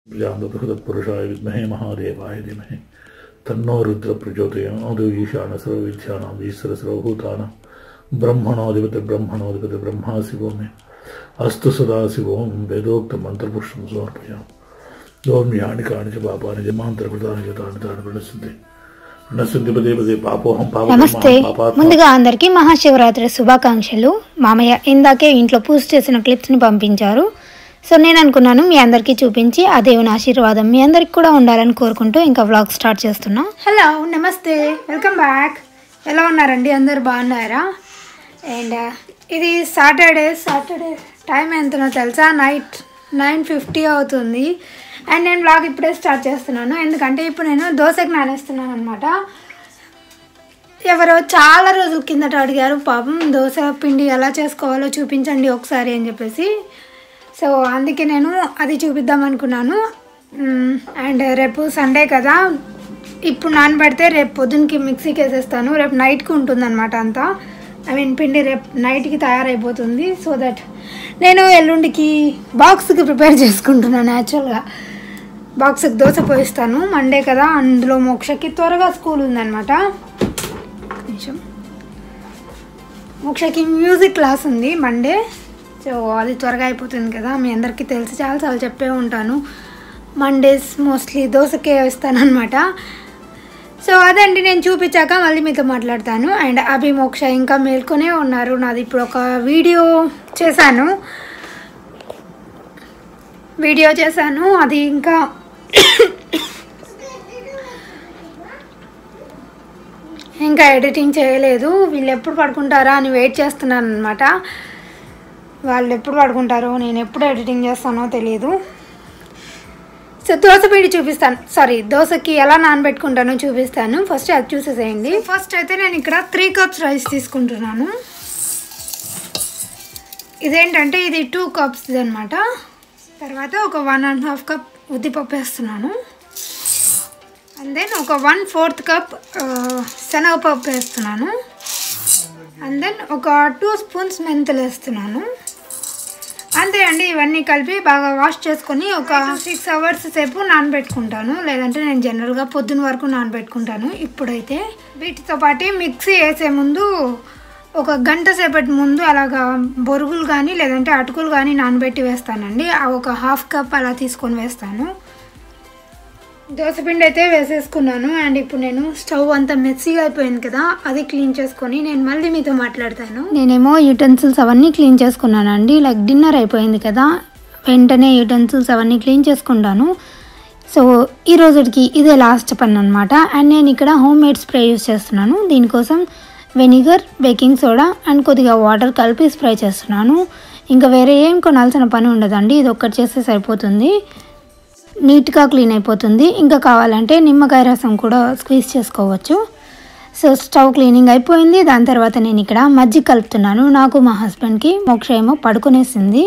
बृहत्पुरुषाय विद्महे महादेवाय धीमहि तन्नो रुद्र प्रचोदयात् ईशानसर्वविद्यानां ईश्वरसर्वभूतानां ब्रह्मणोऽधिपति ब्रह्मा शिवो मे अस्तु सदाशिवों वेदोक्तमन्त्रपुष्पं समर्पयामि। ओम यानि कानि च पापानि जन्मान्तरकृतानि च तानि तानि प्रणश्यन्ति पदे पदे पापोऽहं నమస్తే ముందుగా అందరికీ మహాశివరాత్రి శుభాకాంక్షలు. మామయ్య ఇందాకే ఇంట్లో పూజ చేసిన క్లిప్స్ని పంపించారు. సో నేను అనుకున్నాను మీ అందరికీ చూపించి ఆ దేవుని ఆశీర్వాదం మీ అందరికి కూడా ఉండాలని కోరుకుంటూ ఇంకా వ్లాగ్ స్టార్ట్ చేస్తున్నా. హలో, నమస్తే, వెల్కమ్ బ్యాక్. ఎలా ఉన్నారండి? అందరు బాగున్నారా? అండ్ ఇది సాటర్డే టైం ఎంతనో తెలుసా? నైట్ 9:50 అవుతుంది. అండ్ నేను వ్లాగ్ ఇప్పుడే స్టార్ట్ చేస్తున్నాను, ఎందుకంటే ఇప్పుడు నేను దోశకు నానేస్తున్నాను అనమాట. ఎవరో చాలా రోజుల కిందట అడిగారు, పాపం దోశ పిండి ఎలా చేసుకోవాలో చూపించండి ఒకసారి అని చెప్పేసి. సో అందుకే నేను అది చూపిద్దాం అనుకున్నాను. అండ్ రేపు సండే కదా, ఇప్పుడు నానబెడితే రేపు పొద్దునకి మిక్సీకి వేసేస్తాను. రేపు నైట్కి ఉంటుందన్నమాట అంతా. పిండి రేపు నైట్కి తయారైపోతుంది. సో దట్ నేను ఎల్లుండికి బాక్స్కి ప్రిపేర్ చేసుకుంటున్నాను. యాక్చువల్గా బాక్స్కి దోశ పోయిస్తాను, మండే కదా. అందులో మోక్షకి త్వరగా స్కూల్ ఉందన్నమాట. మోక్షకి మ్యూజిక్ క్లాస్ ఉంది మండే. సో అది త్వరగా అయిపోతుంది కదా, మీ అందరికీ తెలిసి చాలాసార్లు చెప్పే ఉంటాను. మండేస్ మోస్ట్లీ దోశకే వేస్తాను అనమాట. సో అదండి, నేను చూపించాక మళ్ళీ మీతో మాట్లాడతాను. అండ్ అభి మోక్ష ఇంకా మేల్కొనే ఉన్నారు. నాది ఇప్పుడు ఒక వీడియో చేశాను, అది ఇంకా ఎడిటింగ్ చేయలేదు. వీళ్ళు ఎప్పుడు పడుకుంటారా అని వెయిట్ చేస్తున్నాను అనమాట. వాళ్ళు ఎప్పుడు పడుకుంటారో, నేను ఎప్పుడు ఎడిటింగ్ చేస్తానో తెలియదు. సో దోశ పిండి చూపిస్తాను, దోశకి ఎలా నానబెట్టుకుంటానో చూపిస్తాను. ఫస్ట్ అది చూసేసేయండి. ఫస్ట్ అయితే నేను ఇక్కడ 3 కప్స్ రైస్ తీసుకుంటున్నాను. ఇదేంటంటే ఇది 2 కప్స్ అనమాట. తర్వాత ఒక 1.5 కప్ ఉద్దిపప్పు వేస్తున్నాను. అండ్ దెన్ ఒక 1/4 కప్ శనగపప్పు వేస్తున్నాను. అండ్ దెన్ ఒక 2 స్పూన్స్ మెంతులు వేస్తున్నాను. అంతే అండి, ఇవన్నీ కలిపి బాగా వాష్ చేసుకొని ఒక 6 అవర్స్ సేపు నానబెట్టుకుంటాను. లేదంటే నేను జనరల్గా పొద్దున్న వరకు నానబెట్టుకుంటాను. ఇప్పుడైతే వీటితో పాటు మిక్సీ వేసే ముందు ఒక గంట సేపటి ముందు అలాగా బొరుగులు కానీ లేదంటే అటుకులు కానీ నానబెట్టి వేస్తానండి. ఒక 1/2 కప్ అలా తీసుకొని వేస్తాను. దోశపిండి అయితే వేసేసుకున్నాను. అండ్ ఇప్పుడు నేను స్టవ్ అంతా మెస్సీగా అయిపోయింది కదా, అది క్లీన్ చేసుకొని నేను మళ్ళీ మీతో మాట్లాడతాను. నేనేమో యూటెన్సిల్స్ అవన్నీ క్లీన్ చేసుకున్నానండి. లైక్ డిన్నర్ అయిపోయింది కదా, వెంటనే యూటెన్సిల్స్ అవన్నీ క్లీన్ చేసుకుంటాను. సో ఈ రోజుకి ఇదే లాస్ట్ పని అనమాట. అండ్ నేను ఇక్కడ హోమ్ మేడ్ స్ప్రే యూస్ చేస్తున్నాను. దీనికోసం వెనిగర్, బేకింగ్ సోడా అండ్ కొద్దిగా వాటర్ కలిపి స్ప్రే చేస్తున్నాను. ఇంకా వేరే ఏం కొనాల్సిన పని ఉండదండి, ఇది ఒక్కటి చేస్తే సరిపోతుంది. నీట్గా క్లీన్ అయిపోతుంది. ఇంకా కావాలంటే నిమ్మకాయ రసం కూడా స్క్వీజ్ చేసుకోవచ్చు. సో స్టవ్ క్లీనింగ్ అయిపోయింది. దాని తర్వాత నేను ఇక్కడ మజ్జిగ కలుపుతున్నాను. నాకు మా హస్బెండ్కి, మోక్ష ఏమో పడుకునేసింది.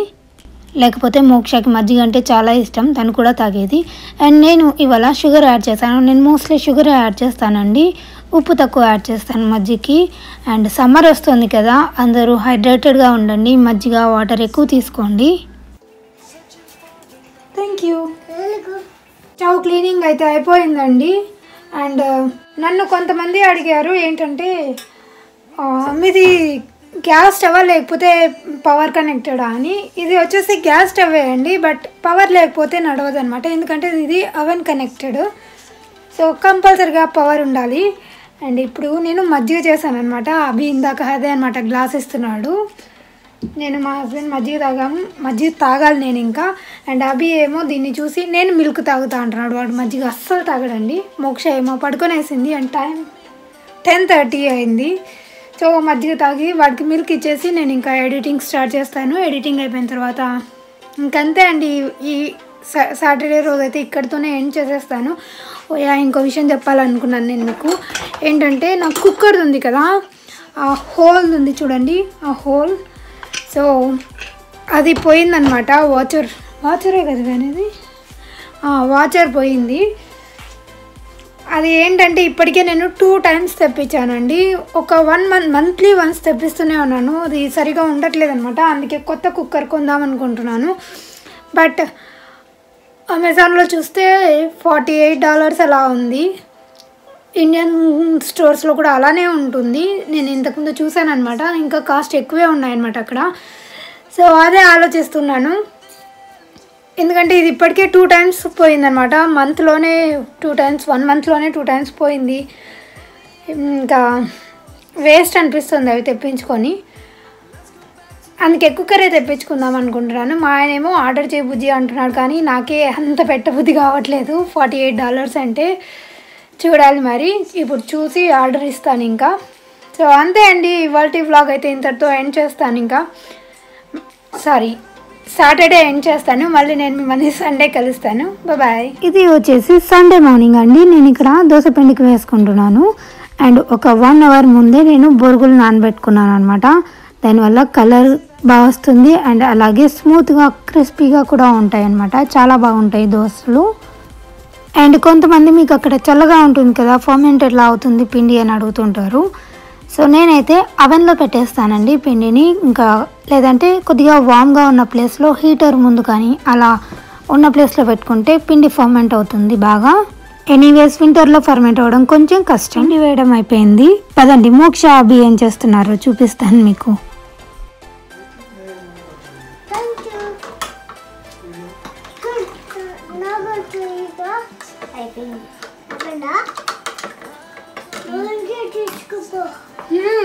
లేకపోతే మోక్షకి మజ్జిగ అంటే చాలా ఇష్టం, తను కూడా తాగేది. అండ్ నేను ఇవాళ షుగర్ యాడ్ చేశాను. నేను మోస్ట్లీ షుగర్ యాడ్ చేస్తానండి, ఉప్పు తక్కువ యాడ్ చేస్తాను మజ్జిగకి. అండ్ సమ్మర్ వస్తుంది కదా, అందరూ హైడ్రేటెడ్గా ఉండండి, మజ్జిగ వాటర్ ఎక్కువ తీసుకోండి. Thank you. స్టవ్ క్లీనింగ్ అయితే అయిపోయిందండి. అండ్ నన్ను కొంతమంది అడిగారు ఏంటంటే, మీది గ్యాస్ స్టవ్ లేకపోతే పవర్ కనెక్టెడా అని. ఇది వచ్చేసి గ్యాస్ స్టవే అండి, బట్ పవర్ లేకపోతే నడవదు అనమాట, ఎందుకంటే ఇది అవెన్ కనెక్టెడ్. సో కంపల్సరిగా పవర్ ఉండాలి. అండ్ ఇప్పుడు నేను మజ్జిగ చేశాను అనమాట. అభి ఇందాక అదే అనమాట గ్లాస్ ఇస్తున్నాడు. నేను మా హస్బెండ్ మజ్జిగ తాగాలి నేను ఇంకా. అండ్ అభి ఏమో దీన్ని చూసి నేను మిల్క్ తాగుతా అంటున్నాడు. వాడు మజ్జిగ అస్సలు తాగడండి. మోక్ష ఏమో పడుకొనేసింది. అండ్ టైం 10:30 అయింది. సో మజ్జిగ తాగి వాడికి మిల్క్ ఇచ్చేసి నేను ఇంకా ఎడిటింగ్ స్టార్ట్ చేస్తాను. ఎడిటింగ్ అయిపోయిన తర్వాత ఇంకంతే అండి. ఈ సాటర్డే రోజు అయితే ఇక్కడితోనే ఎండ్ చేసేస్తాను. ఇంకో విషయం చెప్పాలనుకున్నాను నేను మీకు. ఏంటంటే నాకు కుక్కర్ ఉంది కదా, ఆ హోల్ ఉంది చూడండి, ఆ హోల్. సో అది పోయిందనమాట. వాచరే కదా అనేది, వాచర్ పోయింది. అది ఏంటంటే ఇప్పటికే నేను 2 టైమ్స్ తెప్పించానండి. ఒక 1 మంత్లీ వన్స్ తెప్పిస్తూనే ఉన్నాను. అది సరిగా ఉండట్లేదు అనమాట. అందుకే కొత్త కుక్కర్ కొందాం అనుకుంటున్నాను. బట్ అమెజాన్లో చూస్తే $48 అలా ఉంది. ఇండియన్ స్టోర్స్లో కూడా అలానే ఉంటుంది. నేను ఇంతకుముందు చూసాను అనమాట. ఇంకా కాస్ట్ ఎక్కువే ఉన్నాయన్నమాట అక్కడ. సో అదే ఆలోచిస్తున్నాను. ఎందుకంటే ఇది ఇప్పటికే 2 times పోయిందనమాట. మంత్లోనే 2 times, 1 monthలోనే 2 times పోయింది. ఇంకా వేస్ట్ అనిపిస్తుంది అవి తెప్పించుకొని. అందుకే కుక్కరే తెప్పించుకుందాం అనుకుంటున్నాను. మా ఆయన ఏమో ఆర్డర్ చేయబుద్ధి అంటున్నాడు, కానీ నాకే అంత పెట్టబుద్ధి కావట్లేదు. $48 అంటే చూడాలి మరి. ఇప్పుడు చూసి ఆర్డర్ ఇస్తాను ఇంకా. సో అంతే అండి, ఇవాల్టి వ్లాగ్ అయితే ఇంతటితో ఎండ్ చేస్తాను. ఇంకా సాటర్డే ఎండ్ చేస్తాను. మళ్ళీ నేను మిమ్మల్ని సండే కలుస్తాను. బాయ్. ఇది వచ్చేసి సండే మార్నింగ్ అండి. నేను ఇక్కడ దోశ పిండికి వేసుకుంటున్నాను. అండ్ ఒక 1 hour ముందే నేను బొరుగులు నానబెట్టుకున్నాను అనమాట. దానివల్ల కలర్ బాగా వస్తుంది అండ్ అలాగే స్మూత్గా క్రిస్పీగా కూడా ఉంటాయి అన్నమాట. చాలా బాగుంటాయి దోశలు. అండ్ కొంతమంది మీకు అక్కడ చల్లగా ఉంటుంది కదా, ఫర్మెంట్ ఎట్లా అవుతుంది పిండి అని అడుగుతుంటారు. సో నేనైతే అవెన్లో పెట్టేస్తానండి పిండిని. ఇంకా లేదంటే కొద్దిగా వామ్గా ఉన్న ప్లేస్లో హీటర్ ముందు కానీ అలా ఉన్న ప్లేస్లో పెట్టుకుంటే పిండి ఫర్మెంట్ అవుతుంది బాగా. ఎనీవేస్ వింటర్లో ఫర్మెంట్ అవ్వడం కొంచెం కష్టం. పిండి వేయడం అయిపోయింది. పదండి మోక్ష అభి ఏం చేస్తున్నారు చూపిస్తాను మీకు.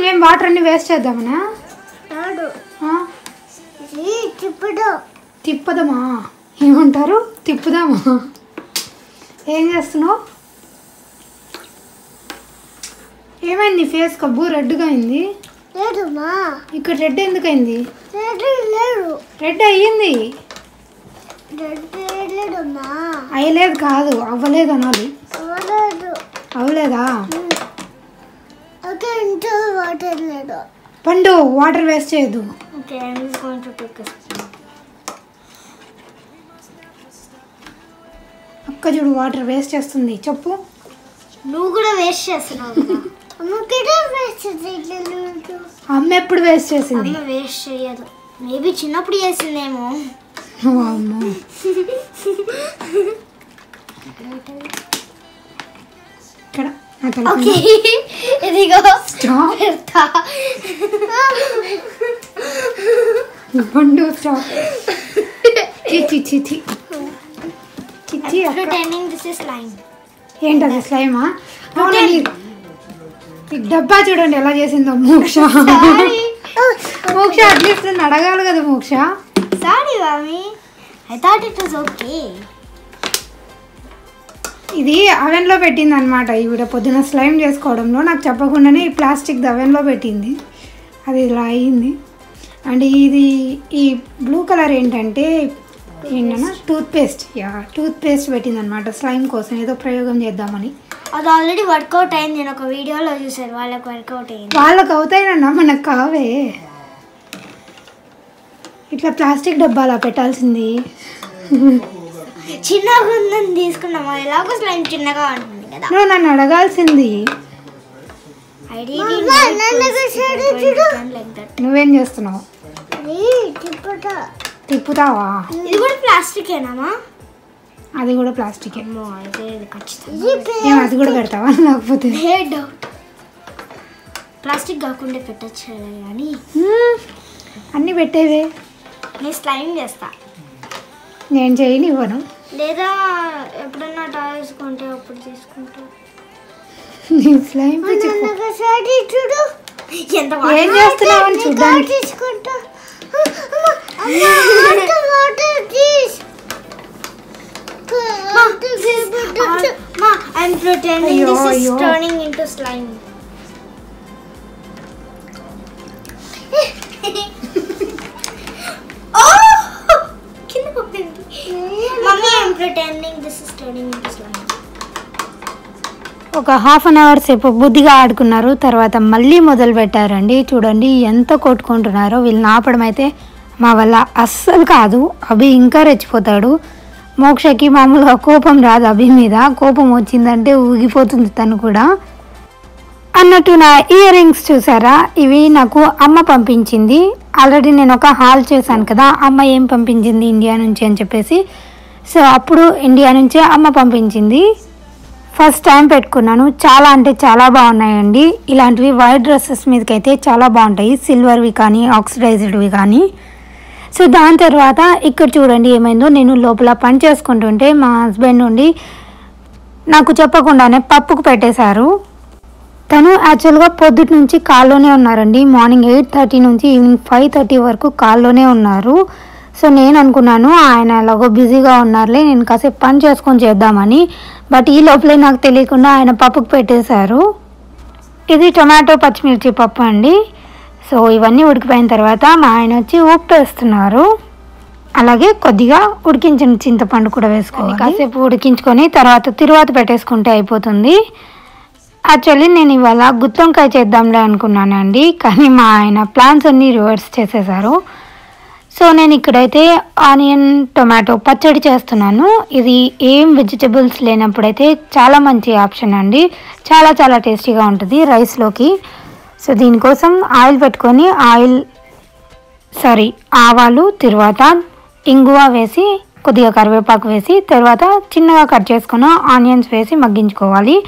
ఏం వాటర్ అన్ని వేస్ట్ చేద్దామనా? తిప్పదమా ఏమంటారు? తిప్పుదామా? ఏం చేస్తున్నావు? ఏమైంది ఫేస్ కబ్బు రెడ్గా అయింది? ఇక్కడ రెడ్ ఎందుకు అయింది? రెడ్ అయ్యింది. అయ్యలేదు కాదు, అవ్వలేదు అనాలి. అవ్వలేదా? పండు వాటర్ వేస్ట్ చేయదు. అక్క చూడు వాటర్ వేస్ట్ చేస్తుంది. చెప్పు. నువ్వు కూడా వేస్ట్ చేస్తున్నావు. అమ్మ ఎప్పుడు వేస్ట్ చేసింది? వేస్ట్ చేయదు. మేబీ చిన్నప్పుడు చేసిందేమో. ఇక్కడ ఇదిగో పండు స్టాప్. ఏంటది స్లైమా? డబ్బా చూడండి ఎలా చేసిందో మోక్ష. మోక్ష అట్లీస్ట్ నన్ను అడగాలి కదా Moksha. Sorry mummy, I thought it was okay. ఇది అవెన్లో పెట్టింది అనమాట. ఈవిడ పొద్దున స్లైమ్ చేసుకోవడంలో నాకు చెప్పకుండానే ఈ ప్లాస్టిక్ అవెన్లో పెట్టింది. అది ఇలా అయింది. అండ్ ఇది ఈ బ్లూ కలర్ ఏంటంటే ఏంటన్నా టూత్పేస్ట్. టూత్పేస్ట్ పెట్టింది అనమాట స్లైమ్ కోసం, ఏదో ప్రయోగం చేద్దామని. అది ఆల్రెడీ వర్కౌట్ అయింది. నేను ఒక వీడియోలో చూసాను, వాళ్ళకి వర్కౌట్ అయింది. వాళ్ళకి అవుతాయినన్నా, మనకు కావే. ఇట్లా ప్లాస్టిక్ డబ్బాలా పెట్టాల్సింది. చిన్నగా ఉందని తీసుకున్నాము. ఎలాగో స్లైమ్ చిన్నగా ఉంటుంది కదా. నువ్వు నన్ను అడగాల్సింది. నువ్వేం చేస్తున్నావు? తిప్పుతావా? ఇది కూడా ప్లాస్టికేనామా? అది కూడా ప్లాస్టికే. ఖచ్చితంగా అది కూడా పెడతావా? లేకపోతే ప్లాస్టిక్ కాకుండా పెట్టచ్చు కానీ అన్నీ పెట్టేవే. నేను స్లైమ్ చేస్తా. నేను చేయని ఇవ్వను. లేదా ఎప్పుడన్నా టాయ్స్ కొంటే అప్పుడు తీసుకుంటా. స్లైమ్ చూడు ఏం చేస్తున్నావు అని చూడ్డానికి. తీసుకుంటా. I'm pretending this is turning into slime. Mommy, I'm pretending this is turning into slime. ఒక 1/2 hour సేపు బుద్ధిగా ఆడుకున్నారు. తర్వాత మళ్ళీ మొదలు పెట్టారండి. చూడండి ఎంత కొట్టుకుంటున్నారో. వీళ్ళని ఆపడం అయితే మా వల్ల అస్సలు కాదు. అభి ఇంకా రెచ్చిపోతాడు. మోక్షకి మామూలుగా కోపం రాదు, అభి మీద కోపం వచ్చిందంటే ఊగిపోతుంది తను కూడా. అన్నట్టు నా ఇయర్ రింగ్స్ చూసారా? ఇవి నాకు అమ్మ పంపించింది. ఆల్రెడీ నేను ఒక హాల్ చేశాను కదా అమ్మ ఏం పంపించింది ఇండియా నుంచి అని చెప్పేసి. సో అప్పుడు ఇండియా నుంచి అమ్మ పంపించింది. ఫస్ట్ టైం పెట్టుకున్నాను. చాలా అంటే చాలా బాగున్నాయండి. ఇలాంటివి వైట్ డ్రెస్సెస్ మీదకైతే చాలా బాగుంటాయి, సిల్వర్వి కానీ ఆక్సిడైజ్డ్వి కానీ. సో దాని తర్వాత ఇక్కడ చూడండి ఏమైందో. నేను లోపల పని చేసుకుంటుంటే మా హస్బెండ్ నుండి నాకు చెప్పకుండానే పప్పుకు పెట్టేశారు. తను యాక్చువల్గా పొద్దుటి నుంచి కాల్లోనే ఉన్నారండి. మార్నింగ్ 8:30 నుంచి ఈవినింగ్ 5:30 వరకు కాల్లోనే ఉన్నారు. సో నేను అనుకున్నాను ఆయన ఎలాగో బిజీగా ఉన్నారులే, నేను కాసేపు పని చేసుకొని చేద్దామని. బట్ ఈ లోపలే నాకు తెలియకుండా ఆయన పప్పుకు పెట్టేశారు. ఇది టొమాటో పచ్చిమిర్చి పప్పు అండి. సో ఇవన్నీ ఉడికిపోయిన తర్వాత మా ఆయన వచ్చి ఉప్పు వేస్తున్నారు. అలాగే కొద్దిగా ఉడికించిన చింతపండు కూడా వేసుకోవాలి. కాసేపు ఉడికించుకొని తర్వాత పెట్టేసుకుంటే అయిపోతుంది. యాక్చువల్లీ నేను ఇవాళ గుత్తొంకాయ చేద్దాంలే అనుకున్నానండి, కానీ మా ఆయన ప్లాన్స్ అన్నీ రివర్స్ చేసేసారు. సో నేను ఇక్కడైతే ఆనియన్ టొమాటో పచ్చడి చేస్తున్నాను. ఇది ఏం వెజిటబుల్స్ లేనప్పుడైతే చాలా మంచి ఆప్షన్ అండి. చాలా చాలా టేస్టీగా ఉంటుంది రైస్లోకి. సో దీనికోసం ఆయిల్ పెట్టుకొని ఆవాలు, తర్వాత ఇంగువ వేసి కొద్దిగా కరివేపాకు వేసి తర్వాత చిన్నగా కట్ చేసుకున్న ఆనియన్స్ వేసి మగ్గించుకోవాలి.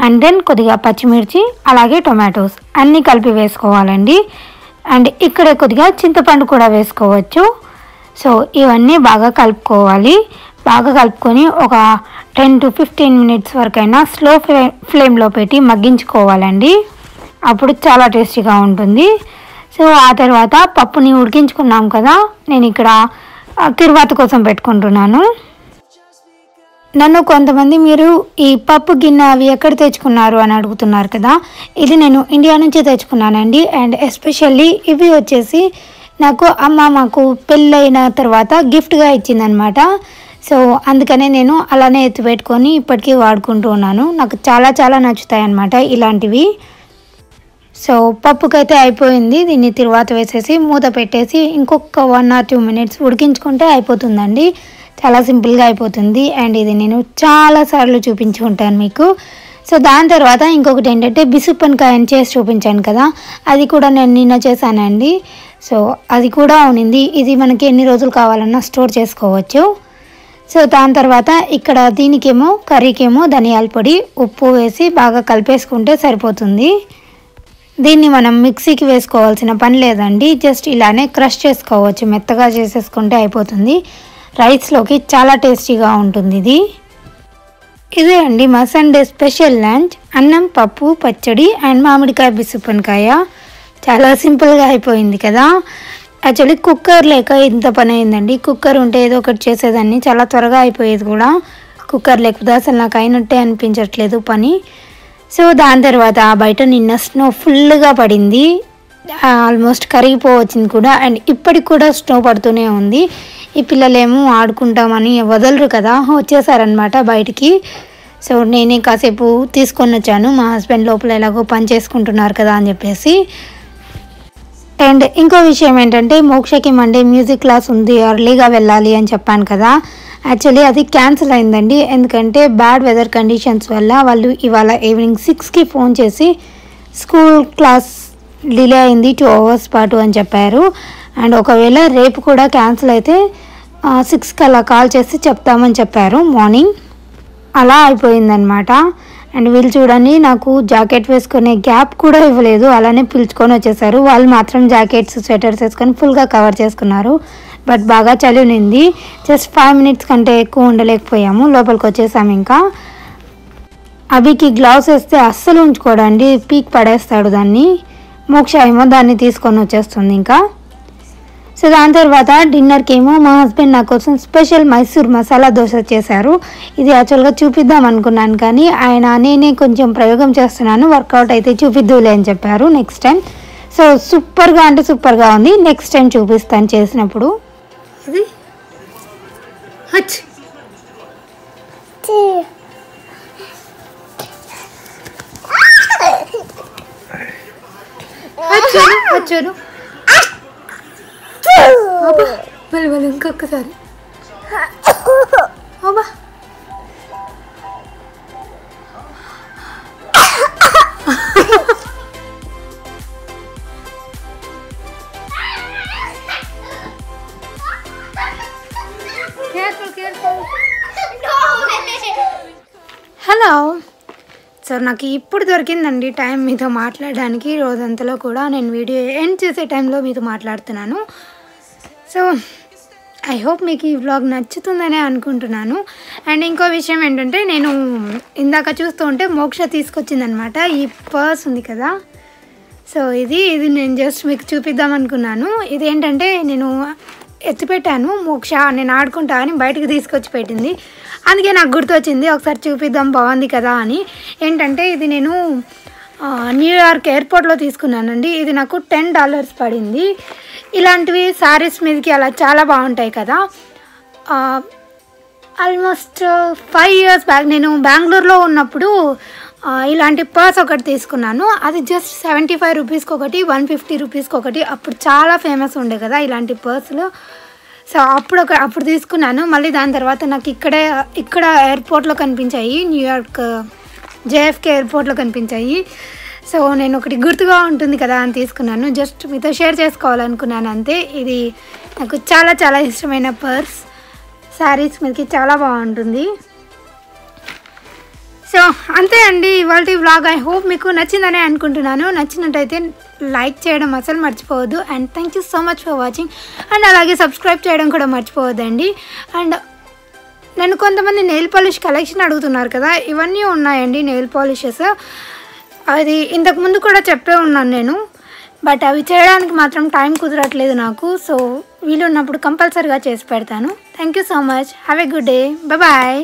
అండ్ దెన్ కొద్దిగా పచ్చిమిర్చి అలాగే టొమాటోస్ అన్నీ కలిపి వేసుకోవాలండి. అండ్ ఇక్కడ కొద్దిగా చింతపండు కూడా వేసుకోవచ్చు. సో ఇవన్నీ బాగా కలుపుకోవాలి. బాగా కలుపుకొని ఒక 10 to 15 మినిట్స్ వరకైనా స్లో ఫ్లేమ్లో పెట్టి మగ్గించుకోవాలండి. అప్పుడు చాలా టేస్టీగా ఉంటుంది. సో ఆ తర్వాత పప్పుని ఉడికించుకున్నాం కదా, నేను ఇక్కడ తిరువాత కోసం పెట్టుకుంటున్నాను. నన్ను కొంతమంది మీరు ఈ పప్పు గిన్నె అవి ఎక్కడ తెచ్చుకున్నారు అని అడుగుతున్నారు కదా. ఇది నేను ఇండియా నుంచి తెచ్చుకున్నానండి. అండ్ ఎస్పెషల్లీ ఇవి వచ్చేసి నాకు అమ్మ మాకు పెళ్ళైన తర్వాత గిఫ్ట్గా ఇచ్చిందనమాట. సో అందుకనే నేను అలానే ఎత్తి పెట్టుకొని ఇప్పటికీ వాడుకుంటూ ఉన్నాను. నాకు చాలా చాలా నచ్చుతాయి అన్నమాట ఇలాంటివి. సో పప్పుకైతే అయిపోయింది. దీన్ని తిరువాత వేసేసి మూత పెట్టేసి ఇంకొక 1 or 2 మినిట్స్ ఉడికించుకుంటే అయిపోతుందండి. చాలా సింపుల్గా అయిపోతుంది. అండ్ ఇది నేను చాలాసార్లు చూపించి ఉంటాను మీకు. సో దాని తర్వాత ఇంకొకటి ఏంటంటే బిసుపనకాయని చేసి చూపించాను కదా, అది కూడా నేను నిన్న చేశానండి. సో అది కూడా ఉనింది. ఇది మనకి ఎన్ని రోజులు కావాలన్నా స్టోర్ చేసుకోవచ్చు. సో దాని తర్వాత ఇక్కడ దీనికేమో కర్రీకేమో ధనియాల పొడి, ఉప్పు వేసి బాగా కలిపేసుకుంటే సరిపోతుంది. దీన్ని మనం మిక్సీకి వేసుకోవాల్సిన పని లేదండి. జస్ట్ ఇలానే క్రష్ చేసుకోవచ్చు, మెత్తగా చేసేసుకుంటే అయిపోతుంది. రైస్లోకి చాలా టేస్టీగా ఉంటుంది ఇది. ఇదే అండి మా సండే స్పెషల్ లంచ్. అన్నం, పప్పు, పచ్చడి అండ్ మామిడికాయ బిసుపనకాయ. చాలా సింపుల్గా అయిపోయింది కదా. యాక్చువల్లీ కుక్కర్ లేక ఇంత పని అయిందండి. కుక్కర్ ఉంటే ఏదో ఒకటి చేసేదాన్ని, చాలా త్వరగా అయిపోయేది కూడా. కుక్కర్ లేకపోతే అసలు నాకు అయినట్టే అనిపించట్లేదు పని. సో దాని తర్వాత బయట నిన్న స్నో ఫుల్గా పడింది, ఆల్మోస్ట్ కరిగిపోవచ్చింది కూడా. అండ్ ఇప్పటికి కూడా స్నో పడుతూనే ఉంది. ఈ పిల్లలేమో ఆడుకుంటామని వదలరు కదా, వచ్చేసారనమాట బయటికి. సో నేనే కాసేపు తీసుకొని వచ్చాను, మా హస్బెండ్ లోపల ఎలాగో పని చేసుకుంటున్నారు కదా అని చెప్పేసి. అండ్ ఇంకో విషయం ఏంటంటే మోక్షకి మండే మ్యూజిక్ క్లాస్ ఉంది, ఎర్లీగా వెళ్ళాలి అని చెప్పాను కదా. యాక్చువల్లీ అది క్యాన్సిల్ అయిందండి. ఎందుకంటే బ్యాడ్ వెదర్ కండిషన్స్ వల్ల వాళ్ళు ఇవాళ ఈవినింగ్ 6కి ఫోన్ చేసి స్కూల్ క్లాస్ డిలే అయింది 2 hours పాటు అని చెప్పారు. అండ్ ఒకవేళ రేపు కూడా క్యాన్సిల్ అయితే 6కి అలా కాల్ చేసి చెప్తామని చెప్పారు మార్నింగ్. అలా అయిపోయిందనమాట. అండ్ వీళ్ళు చూడండి, నాకు జాకెట్ వేసుకునే గ్యాప్ కూడా ఇవ్వలేదు, అలానే పిలుచుకొని వచ్చేసారు. వాళ్ళు మాత్రం జాకెట్స్, స్వెటర్స్ వేసుకొని ఫుల్గా కవర్ చేసుకున్నారు. బట్ బాగా చలి ఉంది. జస్ట్ 5 minutes కంటే ఎక్కువ ఉండలేకపోయాము, లోపలికి వచ్చేసాము. ఇంకా అభికి గ్లౌస్ వేస్తే అస్సలు ఉంచుకోడండి, పీక్ పడేస్తాడు దాన్ని. మోక్ష ఏమో దాన్ని తీసుకొని వచ్చేస్తుంది ఇంకా. సో దాని తర్వాత డిన్నర్కి ఏమో మా హస్బెండ్ నా కోసం స్పెషల్ మైసూర్ మసాలా దోశ చేశారు. ఇది యాక్చువల్గా చూపిద్దాం అనుకున్నాను, కానీ ఆయన నేనే కొంచెం ప్రయోగం చేస్తున్నాను, వర్కౌట్ అయితే చూపిద్దులే అని చెప్పారు నెక్స్ట్ టైం. సో సూపర్గా అంటే సూపర్గా ఉంది. నెక్స్ట్ టైం చూపిస్తాను చేసినప్పుడు. ఇది వచ్చాను మళ్ళీ ఇంకొకసారి careful హలో. సో నాకు ఇప్పుడు దొరికిందండి టైం మీతో మాట్లాడడానికి. రోజంతలో కూడా నేను వీడియో ఎండ్ చేసే టైంలో మీతో మాట్లాడుతున్నాను. సో ఐ హోప్ మీకు ఈ వ్లాగ్ నచ్చుతుందనే అనుకుంటున్నాను. అండ్ ఇంకో విషయం ఏంటంటే, నేను ఇందాక చూస్తూ ఉంటే మోక్ష తీసుకొచ్చిందనమాట ఈ పర్స్ ఉంది కదా. సో ఇది నేను జస్ట్ మీకు చూపిద్దాం అనుకున్నాను. ఇదేంటంటే నేను ఎత్తిపెట్టాను, మోక్ష నేను ఆడుకుంటా అని బయటకు తీసుకొచ్చి పెట్టింది. అందుకే నాకు గుర్తొచ్చింది ఒకసారి చూపిద్దాం బాగుంది కదా అని. ఏంటంటే ఇది నేను న్యూయార్క్ ఎయిర్పోర్ట్లో తీసుకున్నానండి. ఇది నాకు $10 పడింది. ఇలాంటివి శారీస్ మీదకి అలా చాలా బాగుంటాయి కదా. ఆల్మోస్ట్ 5 years బ్యాక్ నేను బెంగళూరులో ఉన్నప్పుడు ఇలాంటి పర్స్ ఒకటి తీసుకున్నాను. అది జస్ట్ 75 రూపీస్కి ఒకటి, 150 రూపీస్కి ఒకటి. అప్పుడు చాలా ఫేమస్ ఉండే కదా ఇలాంటి పర్సులు. సో అప్పుడు తీసుకున్నాను. మళ్ళీ దాని తర్వాత నాకు ఇక్కడ ఎయిర్పోర్ట్లో కనిపించాయి, న్యూయార్క్ JFK ఎయిర్పోర్ట్లో కనిపించాయి. సో నేను ఒకటి గుర్తుగా ఉంటుంది కదా అని తీసుకున్నాను. జస్ట్ మీతో షేర్ చేసుకోవాలనుకున్నాను అంతే. ఇది నాకు చాలా చాలా ఇష్టమైన పర్స్. శారీస్ మీదకి చాలా బాగుంటుంది. సో అంతే అండి ఇవాళ వ్లాగ్. ఐ హోప్ మీకు నచ్చిందనే అనుకుంటున్నాను. నచ్చినట్టయితే లైక్ చేయడం అసలు మర్చిపోవద్దు. And thank you so much for watching. And అలాగే సబ్స్క్రైబ్ చేయడం కూడా మర్చిపోవద్దండి. అండ్ నేను కొంతమంది నెయిల్ పాలిష్ కలెక్షన్ అడుగుతున్నారు కదా, ఇవన్నీ ఉన్నాయండి నెయిల్ పాలిషెస్. అది ఇంతకుముందు కూడా చెప్పే ఉన్నాను నేను, బట్ అవి చేయడానికి మాత్రం టైం కుదరట్లేదు నాకు. సో వీలున్నప్పుడు కంపల్సరీగా చేసి పెడతాను. Thank you so much. Have a good day. Bye.